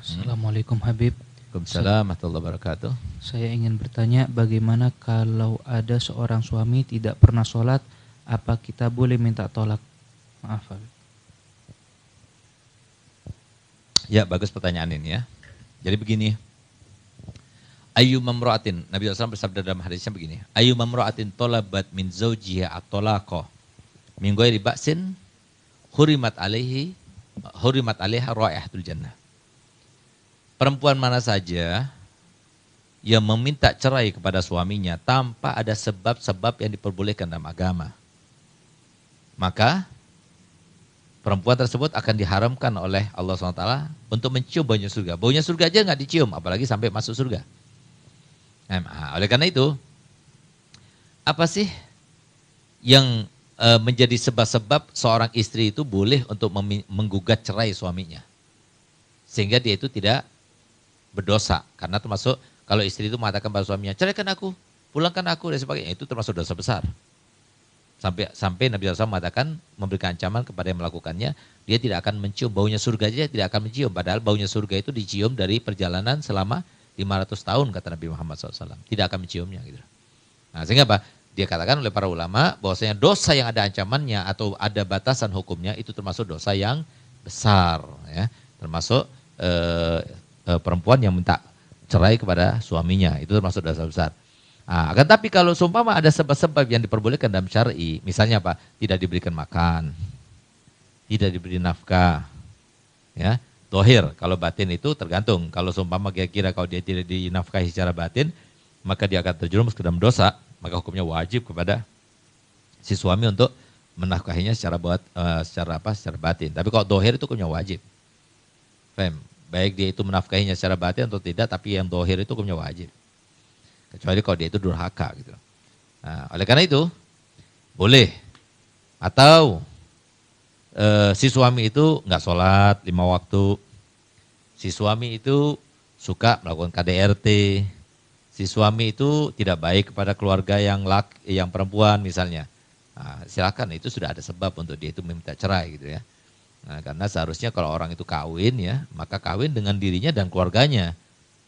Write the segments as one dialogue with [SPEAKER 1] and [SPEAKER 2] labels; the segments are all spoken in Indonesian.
[SPEAKER 1] Assalamualaikum Habib.
[SPEAKER 2] Waalaikumsalam warahmatullahi wabarakatuh.
[SPEAKER 1] Saya ingin bertanya bagaimana kalau ada seorang suami tidak pernah sholat, apa kita boleh minta tolak? Maaf Habib.
[SPEAKER 2] Ya, bagus pertanyaan ini ya. Jadi begini, ayu mamra'atin, Nabi SAW bersabda dalam hadisnya begini, ayu mamra'atin tolabat min zawjiha at-talaqah min ghairi ba'sin hurimat alaiha raihatul jannah. Perempuan mana saja yang meminta cerai kepada suaminya tanpa ada sebab-sebab yang diperbolehkan dalam agama, maka perempuan tersebut akan diharamkan oleh Allah SWT untuk mencium baunya surga. Baunya surga aja nggak dicium, apalagi sampai masuk surga. Nah, oleh karena itu, apa sih yang menjadi sebab-sebab seorang istri itu boleh untuk menggugat cerai suaminya? Sehingga dia itu tidak berdosa. Karena termasuk kalau istri itu mengatakan pada suaminya, ceraikan aku, pulangkan aku, dan sebagainya. Itu termasuk dosa besar. Sampai Nabi SAW mengatakan, memberikan ancaman kepada yang melakukannya, dia tidak akan mencium baunya surga aja, tidak akan mencium. Padahal baunya surga itu dicium dari perjalanan selama 500 tahun, kata Nabi Muhammad SAW. Tidak akan menciumnya. Gitu. Nah, sehingga apa? Dia katakan oleh para ulama, bahwasanya dosa yang ada ancamannya atau ada batasan hukumnya, itu termasuk dosa yang besar. Ya. Termasuk perempuan yang minta cerai kepada suaminya, itu termasuk dosa besar. Nah, akan tapi kalau seumpama ada sebab-sebab yang diperbolehkan dalam syar'i, misalnya apa? Tidak diberikan makan, tidak diberi nafkah, ya. Dohir, kalau batin itu tergantung. Kalau seumpama kira-kira kalau dia tidak dinafkahi secara batin, maka dia akan terjerumus ke dalam dosa, maka hukumnya wajib kepada si suami untuk menafkahinya secara batin. Tapi kalau dohir itu hukumnya wajib. Fem, baik dia itu menafkahinya secara batin atau tidak, tapi yang dohir itu hukumnya wajib. Kecuali kalau dia itu durhaka gitu. Nah, oleh karena itu boleh. Atau si suami itu nggak sholat 5 waktu. Si suami itu suka melakukan KDRT. Si suami itu tidak baik kepada keluarga yang perempuan misalnya. Nah, silakan, itu sudah ada sebab untuk dia itu meminta cerai gitu ya. Nah, karena seharusnya kalau orang itu kawin ya, maka kawin dengan dirinya dan keluarganya.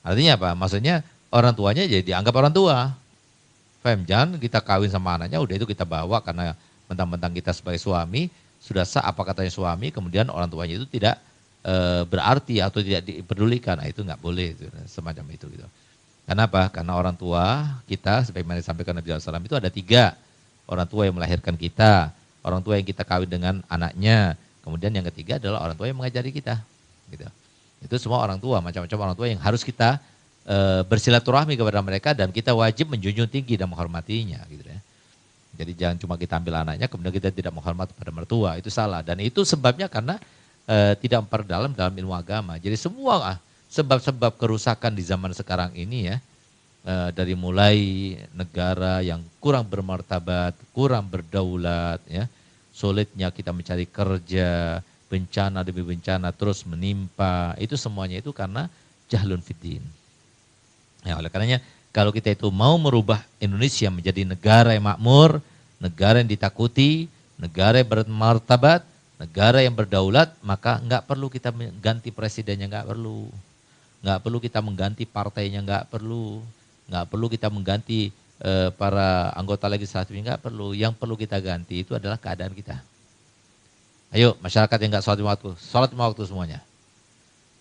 [SPEAKER 2] Artinya apa? Maksudnya orang tuanya jadi dianggap orang tua. Fem, jangan kita kawin sama anaknya, udah itu kita bawa karena mentang-mentang kita sebagai suami, sudah sah apa katanya suami, kemudian orang tuanya itu tidak berarti atau tidak dipedulikan. Nah, itu nggak boleh, itu, semacam itu gitu. Kenapa? Karena orang tua kita, sebagaimana disampaikan Nabi SAW, itu ada 3. Orang tua yang melahirkan kita, orang tua yang kita kawin dengan anaknya, kemudian yang ketiga adalah orang tua yang mengajari kita. Gitu. Itu semua orang tua, macam-macam orang tua yang harus kita bersilaturahmi kepada mereka dan kita wajib menjunjung tinggi dan menghormatinya. Gitu ya. Jadi jangan cuma kita ambil anaknya kemudian kita tidak menghormat pada mertua, itu salah. Dan itu sebabnya karena tidak memperdalam dalam ilmu agama. Jadi semua sebab-sebab kerusakan di zaman sekarang ini ya, dari mulai negara yang kurang bermartabat, kurang berdaulat ya, sulitnya kita mencari kerja, bencana demi bencana terus menimpa, itu semuanya itu karena jahlun fiddin. Ya, oleh karenanya kalau kita itu mau merubah Indonesia menjadi negara yang makmur, negara yang ditakuti, negara yang bermartabat, negara yang berdaulat, maka nggak perlu kita mengganti presidennya, nggak perlu. Nggak perlu kita mengganti partainya, nggak perlu. Nggak perlu kita mengganti para anggota legislatifnya, nggak perlu. Yang perlu kita ganti itu adalah keadaan kita. Ayo masyarakat yang nggak sholat 5 waktu semuanya.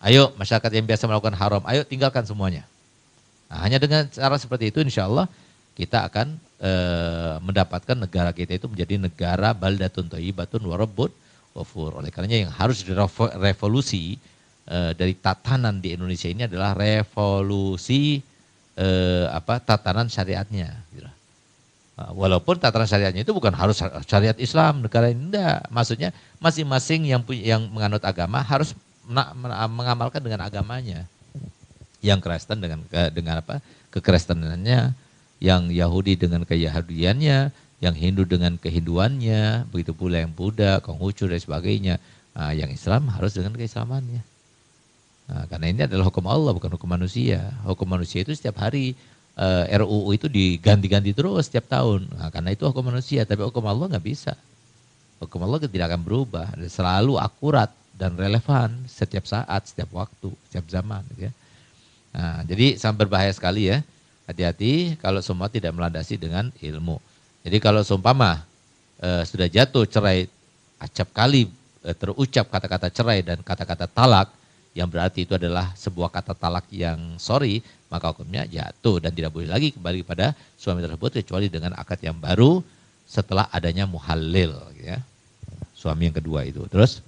[SPEAKER 2] Ayo masyarakat yang biasa melakukan haram, ayo tinggalkan semuanya. Nah, hanya dengan cara seperti itu insya Allah kita akan mendapatkan negara kita itu menjadi negara baldatun thayyibatun wa rabbun ghafur. Oleh karenanya yang harus direvolusi dari tatanan di Indonesia ini adalah revolusi tatanan syariatnya. Walaupun tatanan syariatnya itu bukan harus syariat Islam negara ini, enggak. Maksudnya masing-masing yang menganut agama harus mengamalkan dengan agamanya. Yang Kristen dengan kekristenannya, yang Yahudi dengan keyahudiannya, yang Hindu dengan kehinduannya, begitu pula yang Buddha, Konghucu dan sebagainya. Nah, yang Islam harus dengan keislamannya. Nah, karena ini adalah hukum Allah bukan hukum manusia. Hukum manusia itu setiap hari RUU itu diganti-ganti terus setiap tahun. Nah, karena itu hukum manusia, tapi hukum Allah nggak bisa. Hukum Allah tidak akan berubah, selalu akurat. dan relevan setiap saat, setiap waktu, setiap zaman. Gitu ya. Nah, jadi sangat berbahaya sekali ya. Hati-hati kalau semua tidak melandasi dengan ilmu. Jadi kalau seumpama sudah jatuh cerai acap kali terucap kata-kata cerai dan kata-kata talak, yang berarti itu adalah sebuah kata talak yang sorry, maka hukumnya jatuh dan tidak boleh lagi kembali kepada suami tersebut kecuali dengan akad yang baru setelah adanya muhallil. Ya. Suami yang kedua itu. Terus?